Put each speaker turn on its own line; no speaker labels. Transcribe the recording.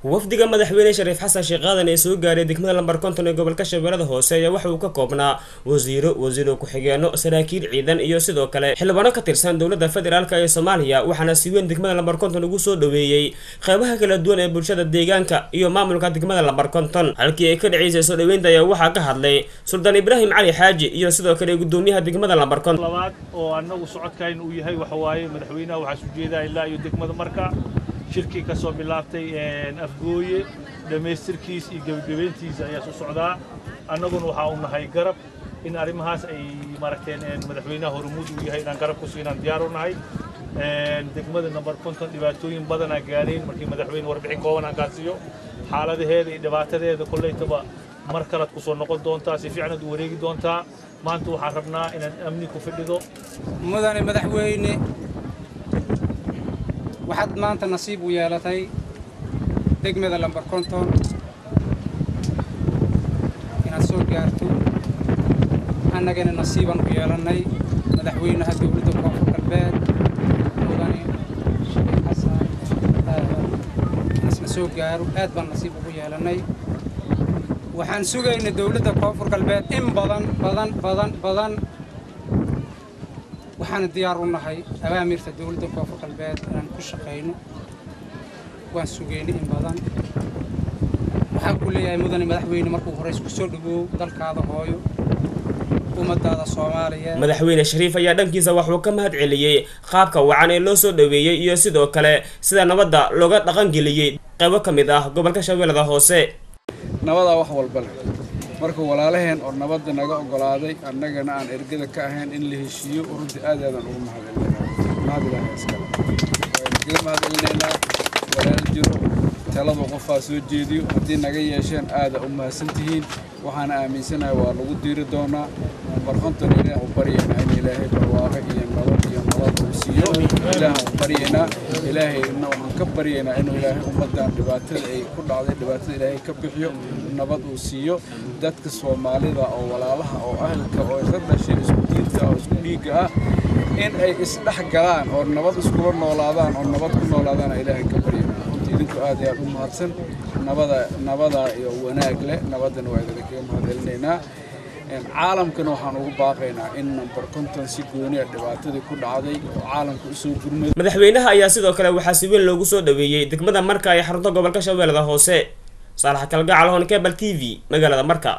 wafdiga madaxweyne Shariif Xasan Sheekhadan ee soo gaaray degmada Lambar50 ee gobolka Shabeellada Hoose ayaa waxa uu ka koobnaa wasiiro ku xigeenno saraakiil ciidan iyo sidoo kale xildhibaano ka tirsan dawladda federaalka ee Soomaaliya waxaana si weyn degmada Lambar50 ugu soo dhaweeyay qaybaha kala duwan ee bulshada deegaanka iyo maamulka degmada Lambar50 halkii ay ka dhaceysay soo dhaweynta ayaa waxa ka hadlay Sultan Ibrahim Ali Xaaji iyo sidoo kale gudoomiyaha degmada Lambar50
labaad oo anagu socodkayn uu yahay waxa waaye madaxweynaha waxa soo jeedaa ilaa iyo degmada Marka shirki ka soo bilaabtay afgooye dhameystirkiis iyo gabagabeyntiisa ayaa soo socdaa annaguna waxa uu nahay garab in arimahaas ay maragteen madaxweynaha hormuud u yahay inaan garab ku siinaan diyaar u nahay degmada Lambar50 dhibaatooyin badan ay gaareen markii madaxweyne warbixin kooban aan gaarsiiyo xaaladaheeda iyo dhibaatadeeda kullaytaba mar kale ku soo noqon doontaa si fiican u wareegi doontaa maanta waxaan rabnaa inaan amni ku fidhido
mudane madaxweyne waxaad maanta nasiib u yeelatay degmada Lambar50 inaad soo gaarto annagana nasiiban u yeelanay madaxweynaha dawladda koonfur galbeed mudane Shariif Xasan isla soo gaaro aad baan nasiib ugu yeelanay waxaan sugaynaa dawladda koonfur galbeed in badan waxaan diyaar u nahay awaamirta dawladda koonfur galbeed inaan ku shaqeyno waan sugeynay in badan waxaan ku leeyahay mudane madaxweyne markuu hore isku soo dhawow dalkaada hooyo ummadda Soomaaliya
madaxweyne Shariif ayaa dhankiisa wuxuu ka mahad celiyay qaabka wacan ee loo soo dhaweeyay iyo sidoo kale sida nabadda looga dhaqan geliyay qaybo kamid ah gobolka Shabeellada Hoose
nabada wax walba marka walaalaheen oo nabadda naga ogolaaday annagana aan ergada ka ahayn in la heshiiyo ururta aadaadan ugu mahadcelinaynaa walaal jiro talada qofaa soo jeediyo haddii naga yeesheen aada u mahadsantihiin waxaana aaminsanahay waa lagu diiri doonaa Lambar50 ilaahay u baryeena in ilaahay barwaaqo iyo nabad uu siiyo ilaahay u baryeena ilaahayna waxaan ka baryeena inuu ilaahay ummadan dhibaatada ay ku dhacday dhibaatada ilaahay ka bixiyo nabad uu siiyo dadka Soomaalida oo walaalaha oo ahlka oo ka dhashay isku diinta oo isku dhiiga ah in ay isdhex galaan oo nabad isku noolaadaan oo nabad ku noolaadaan ilaahay ka baryeena idinku aad iyo aad u mahadsan nabada iyo wanaag leh nabadana waa idinka mahadcelinaynaa caalamkana waxaan ugu baaqaynaa in Lambar50 si gooni ah dhibaatadii ku dhacday oo caalamku u soo gurmay
madaxweynaha ayaa sidoo kale waxa si weyn loogu soo dhaweeyay degmada Marka ee xarunta gobolka Shabeellada Hoose Saalax Kalgacal Cable TV magaalada Marka.